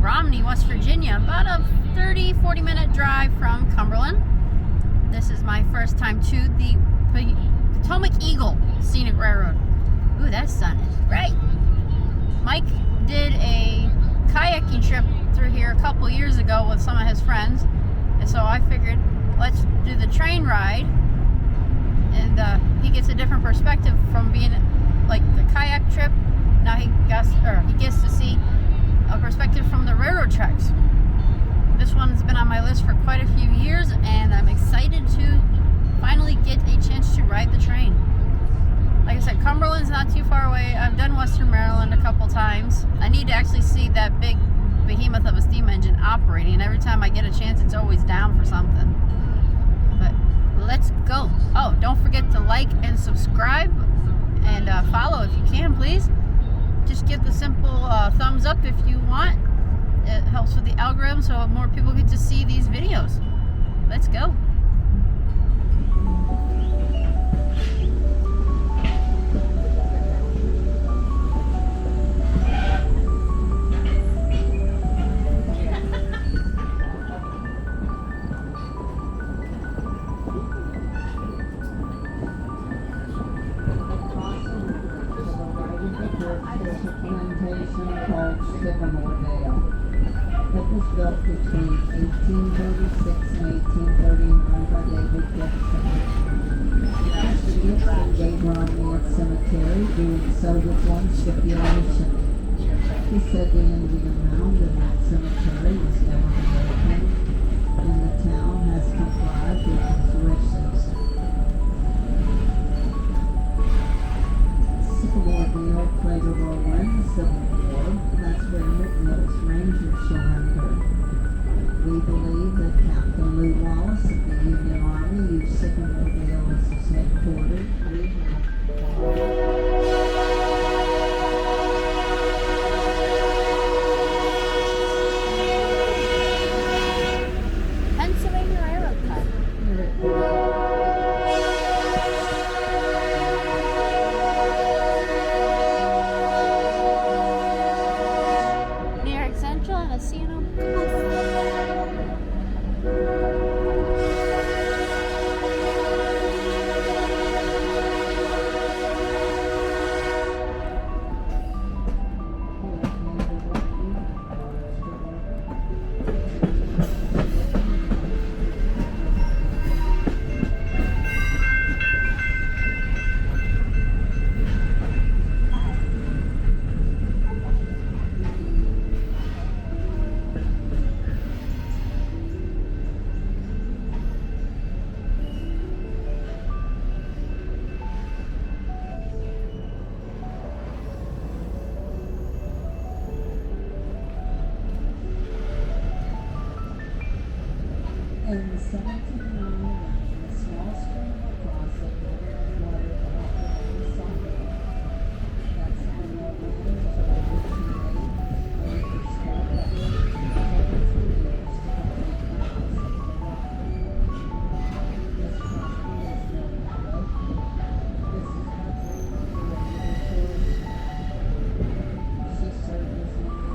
Romney, West Virginia, about a 30-40 minute drive from Cumberland. This is my first time to the Potomac Eagle Scenic Railroad. Ooh, that sun is bright. Mike did a kayaking trip through here a couple years ago with some of his friends, and so I figured let's do the train ride, and he gets a different perspective from being like the kayak trip. Now he gets to see a perspective from the railroad tracks. This one's been on my list for quite a few years, and I'm excited to finally get a chance to ride the train. Like I said, Cumberland's not too far away. I've done Western Maryland a couple times. I need to actually see that big behemoth of a steam engine operating, and every time I get a chance, it's always down for something. But let's go. Oh, don't forget to like and subscribe, and follow if you can, please. Just give the simple thumbs up if you want. It helps with the algorithm so more people get to see these videos. Let's go. It was built between 1836 and 1839 by David Gibson. Gibson gave Romney a cemetery, doing so with one stipulation. He said the Indian mound in that cemetery was never broken, and the town has complied with his wishes. Sycamore Dale played a role in the Civil War. That's where McMill's Rangers surrendered. We believe that Captain Lew Wallace of the Union Army used Sycamore Dale as his headquarters. Pennsylvania Railroad cut. In 1791, a small stream across the river flooded the upper Sunday. That's when the land was over 2 acres square that took 2 years to complete the house of the rock. This property is now meadow. This is what the she served as mayor.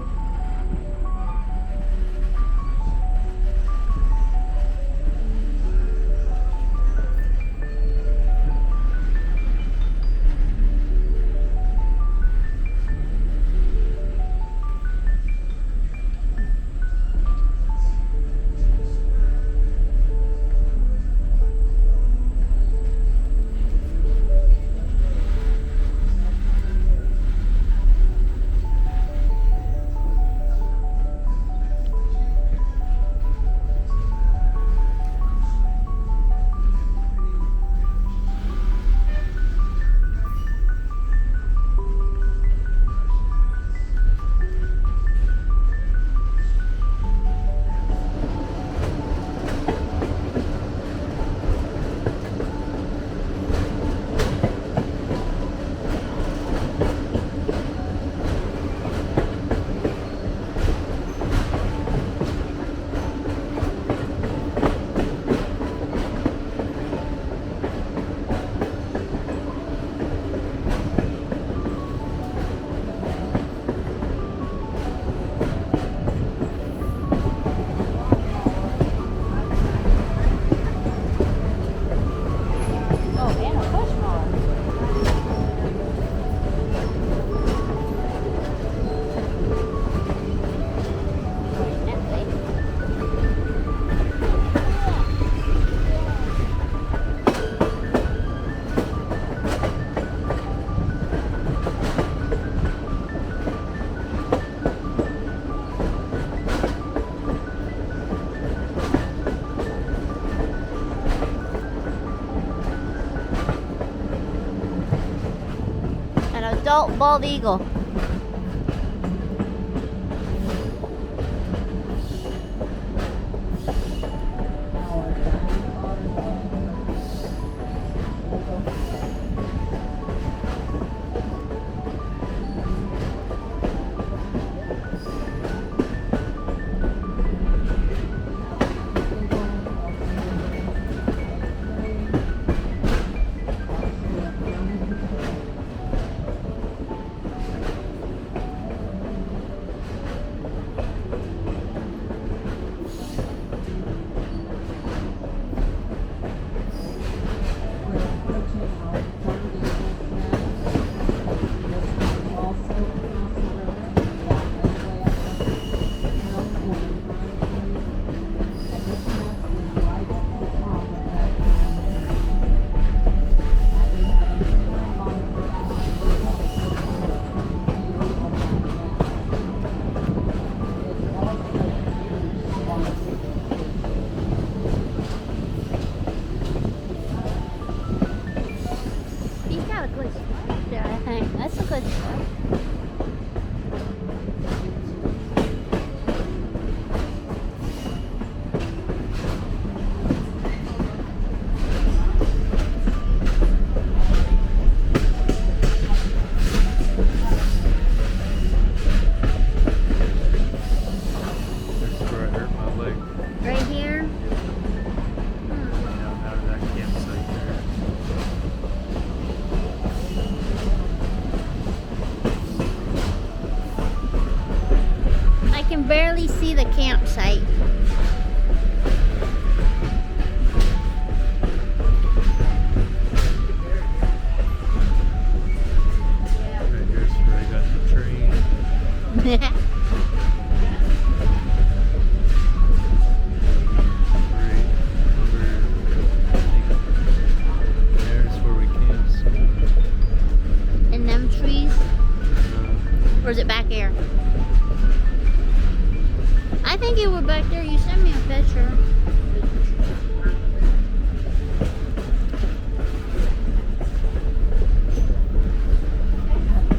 adult bald eagle. That's a good start. That's where I hurt my leg. Right here. Down out of that campsite there. I can barely see the campsite. Right here's where I got the train. Right over. There's where we camped. In them trees? Or is it back here? I think you were back there. You sent me a picture.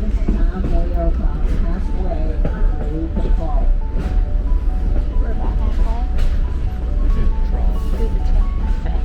This time they are about halfway through the fall. We're about halfway Through the trough. through the trail. Okay.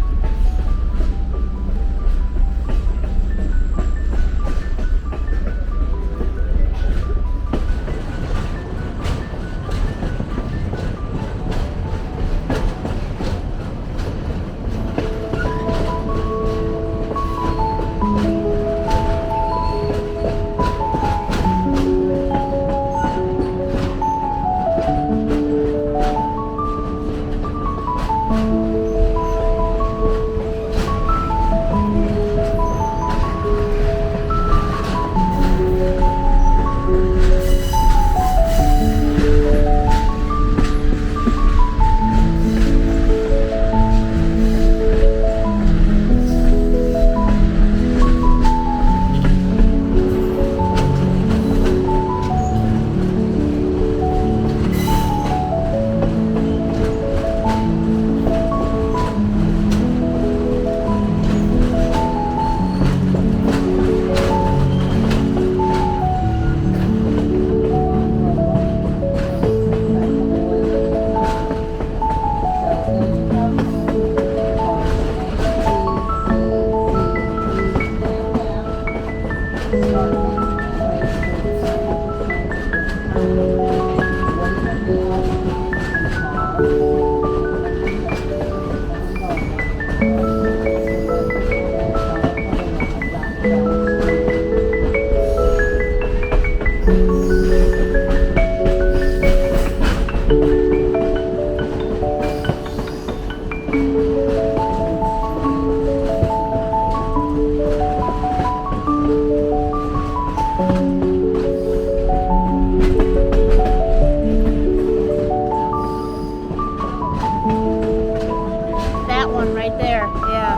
That one right there, yeah.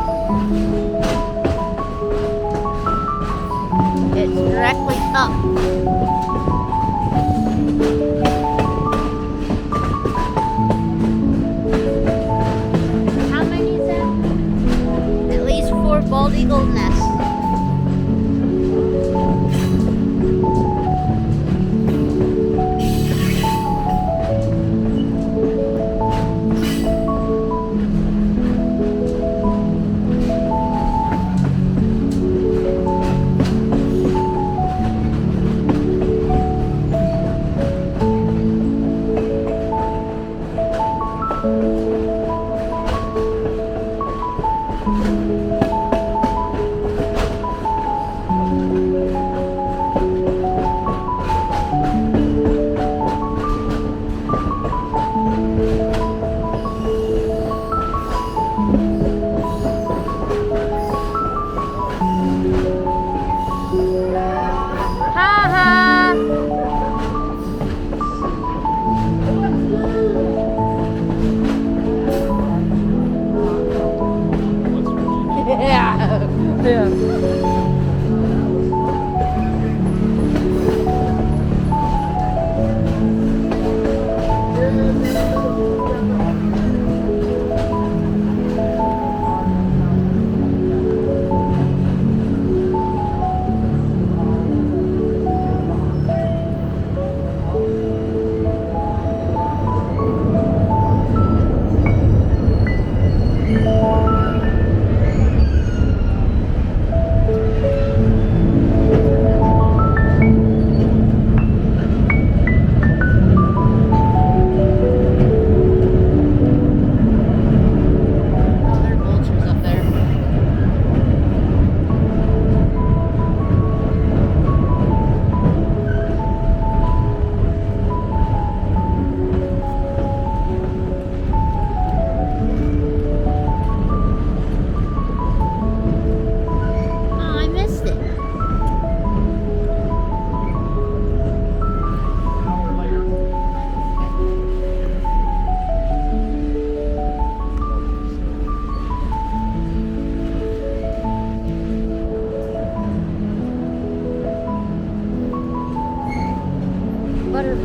It's directly up. How many is that? At least 4 bald eagle nests.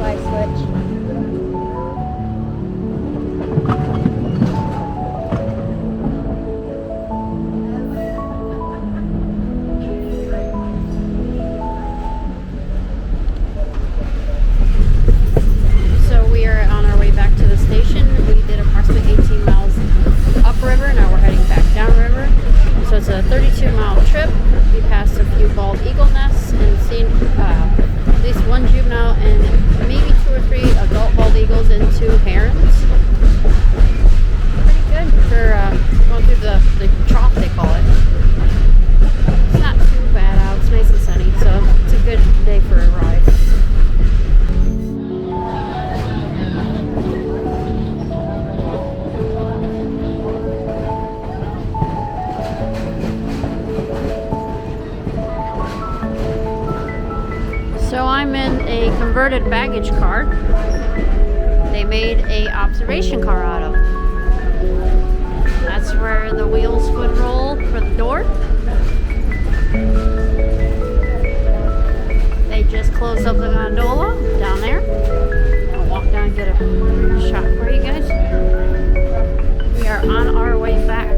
light switch. So we are on our way back to the station. We did approximately 18 miles upriver. Now we're heading back downriver. So it's a 32-mile trip. We passed a few bald eagle nests and seen at least one juvenile and maybe 2 or 3 adult bald eagles and 2 herons. Pretty good for going through the trough, they call it. It's not too bad out. It's nice and sunny, so it's a good day for a ride. So I'm in a converted baggage car. They made a observation car out of. That's where the wheels would roll for the door. They just closed up the gondola down there. I'll walk down and get a shot for you guys. We are on our way back.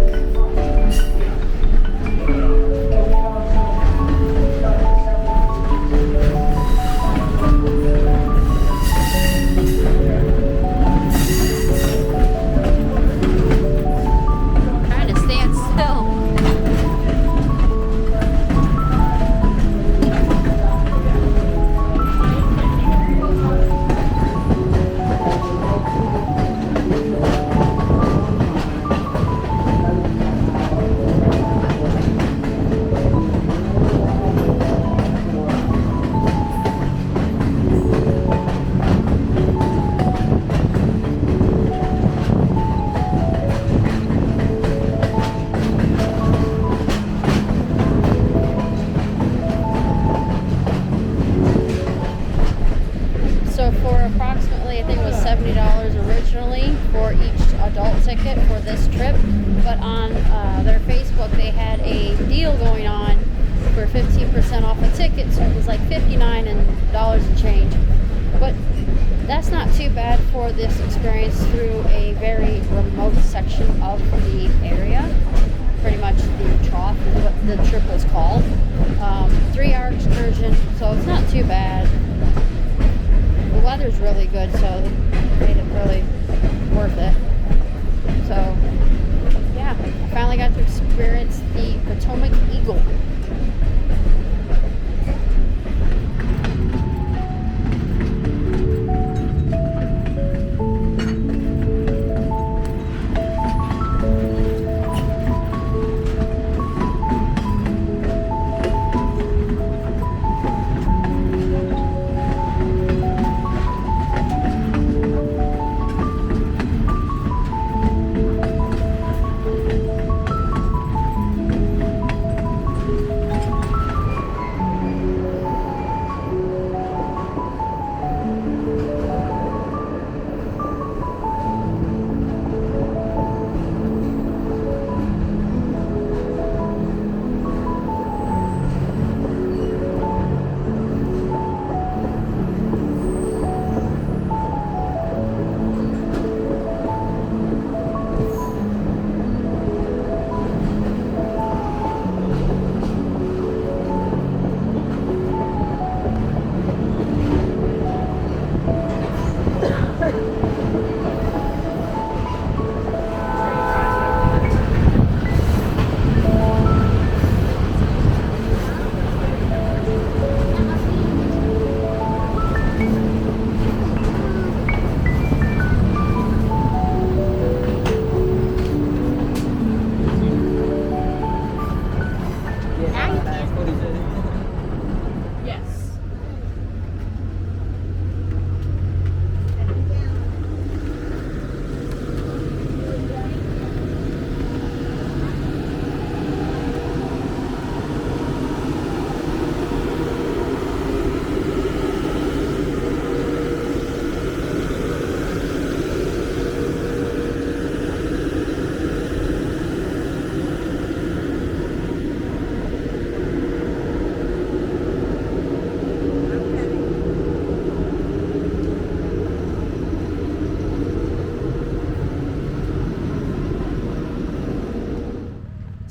Approximately, I think it was $70 originally for each adult ticket for this trip, but on their Facebook they had a deal going on for 15% off a ticket, so it was like $59 and change. But that's not too bad for this experience through a very remote section of the area. Pretty much the Trough is what the trip was called. 3-hour excursion, so it's not too bad. The weather's really good, so it made it really worth it. So, yeah, I finally got to experience the Potomac Eagle.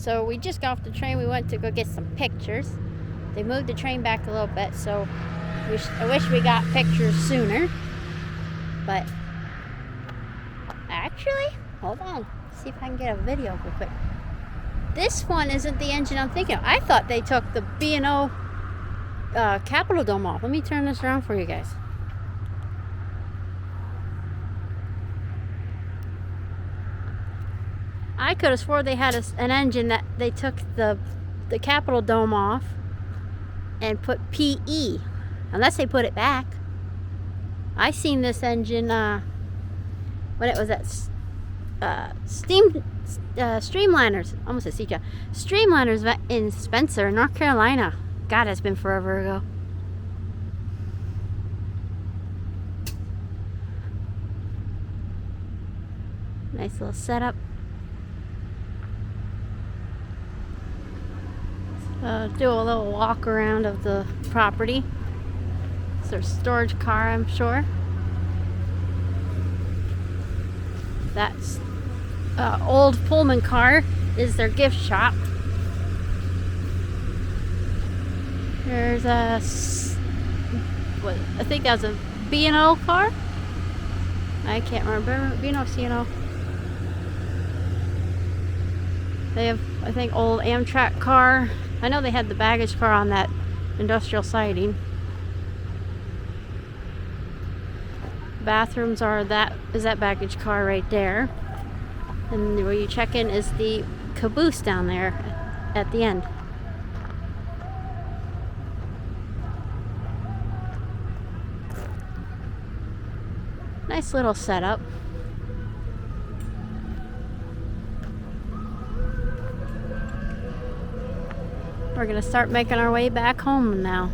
So we just got off the train. We went to go get some pictures. They moved the train back a little bit, so I wish we got pictures sooner. But actually, hold on. See if I can get a video real quick. This one isn't the engine I'm thinking of. I thought they took the B&O Capitol Dome off. Let me turn this around for you guys. I could have swore they had an engine that they took the Capitol Dome off and put PE, unless they put it back. I seen this engine when it was at Streamliners, almost a CJ. Streamliners in Spencer, North Carolina. God, it's been forever ago. Nice little setup. Do a little walk around of the property. It's their storage car, I'm sure. That's old Pullman car is their gift shop. There's a, I think that was a B&O car. I can't remember. B&O, C&O. They have, I think, old Amtrak car. I know they had the baggage car on that industrial siding. Bathrooms are that baggage car right there. And where you check in is the caboose down there at the end. Nice little setup. We're gonna start making our way back home now.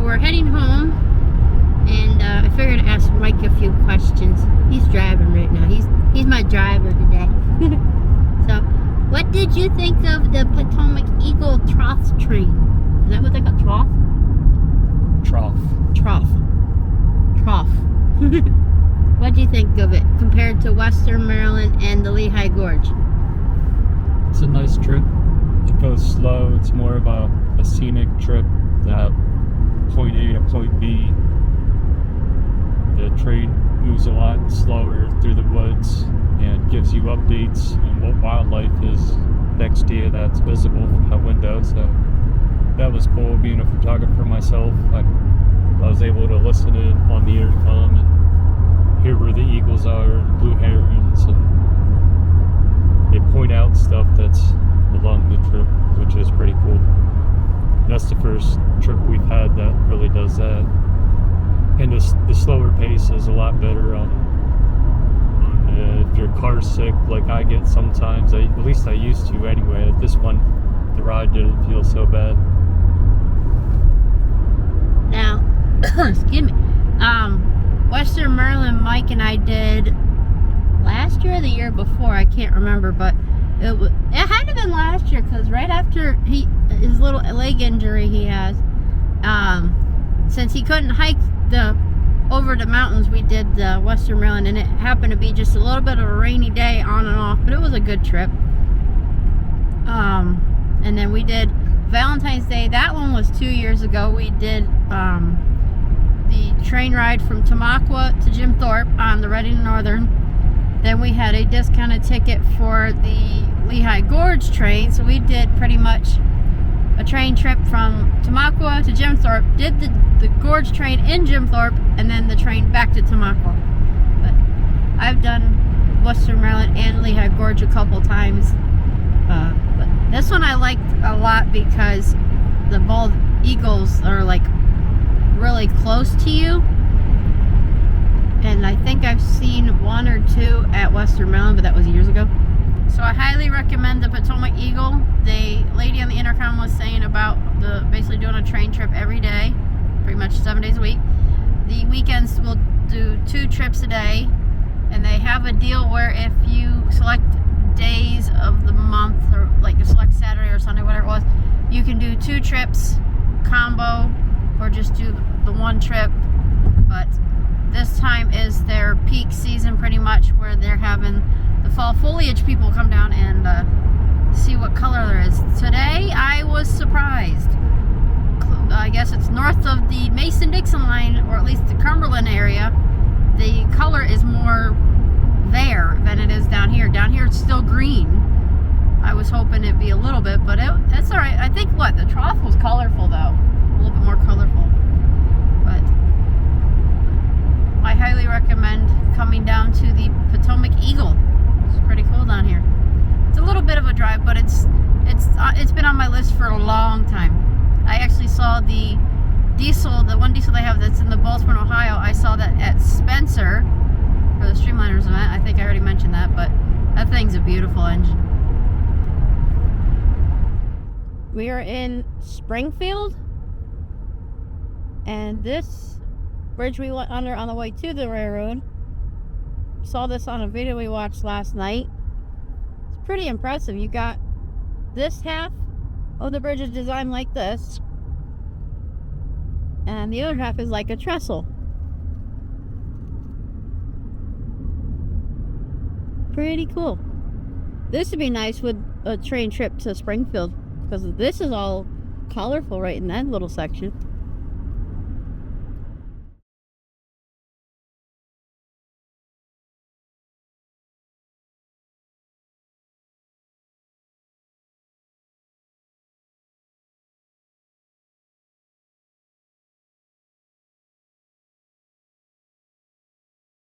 We're heading home, and I figured to ask Mike a few questions. He's driving right now. He's my driver today. So, what did you think of the Potomac Eagle Trough train? Is that what they got? Trough? Trough. What do you think of it compared to Western Maryland and the Lehigh Gorge? It's a nice trip. It goes slow. It's more of a scenic trip that point A to point B. The train moves a lot slower through the woods and gives you updates on what wildlife is next to you that's visible from the window. So that was cool. Being a photographer myself, I was able to listen in on the intercom and hear where the eagles are and blue herons, and they point out stuff that's along the trip, which is pretty cool. That's the first trip we've had that really does that. And the slower pace is a lot better on if your car's sick, like I get sometimes. At least I used to anyway. This one, the ride didn't feel so bad. Now, excuse me. Western Maryland, Mike and I did last year or the year before, I can't remember, but it had to have been last year, because right after his little leg injury he has, since he couldn't hike over the mountains, we did the Western Maryland, and it happened to be just a little bit of a rainy day on and off, but it was a good trip. And then we did Valentine's Day. That one was 2 years ago. We did the train ride from Tamaqua to Jim Thorpe on the Reading Northern. Then we had a discounted ticket for the Lehigh Gorge train, so we did pretty much a train trip from Tamaqua to Jim Thorpe, did the Gorge train in Jim Thorpe, and then the train back to Tamaqua. But I've done Western Maryland and Lehigh Gorge a couple times, but This one I liked a lot because the bald eagles are like really close to you. And I think I've seen one or two at Western Maryland, but that was years ago. So I highly recommend the Potomac Eagle. The lady on the intercom was saying about basically doing a train trip every day, pretty much 7 days a week. The weekends will do 2 trips a day, and they have a deal where if you select days of the month, or like you select Saturday or Sunday, whatever it was, you can do 2 trips combo, or just do the 1 trip. But this time is their peak season pretty much, where they're having the fall foliage people come down and see what color there is. Today I was surprised. I guess it's north of the Mason-Dixon line, or at least the Cumberland area. The color is more there than it is down here. Down here it's still green. I was hoping it'd be a little bit, but it's alright. I think the Trough was colorful though. A little bit more colorful. But I highly recommend coming down to the Potomac Eagle. It's pretty cool down here. It's a little bit of a drive, but it's been on my list for a long time. I actually saw the one diesel they have that's in the Baltimore, Ohio. I saw that at Spencer for the Streamliners event. I think I already mentioned that, but that thing's a beautiful engine. We are in Springfield, and this bridge we went under on the way to the railroad. Saw this on a video we watched last night. It's pretty impressive. You got this half of the bridge is designed like this, and the other half is like a trestle. Pretty cool. This would be nice with a train trip to Springfield, because this is all colorful right in that little section.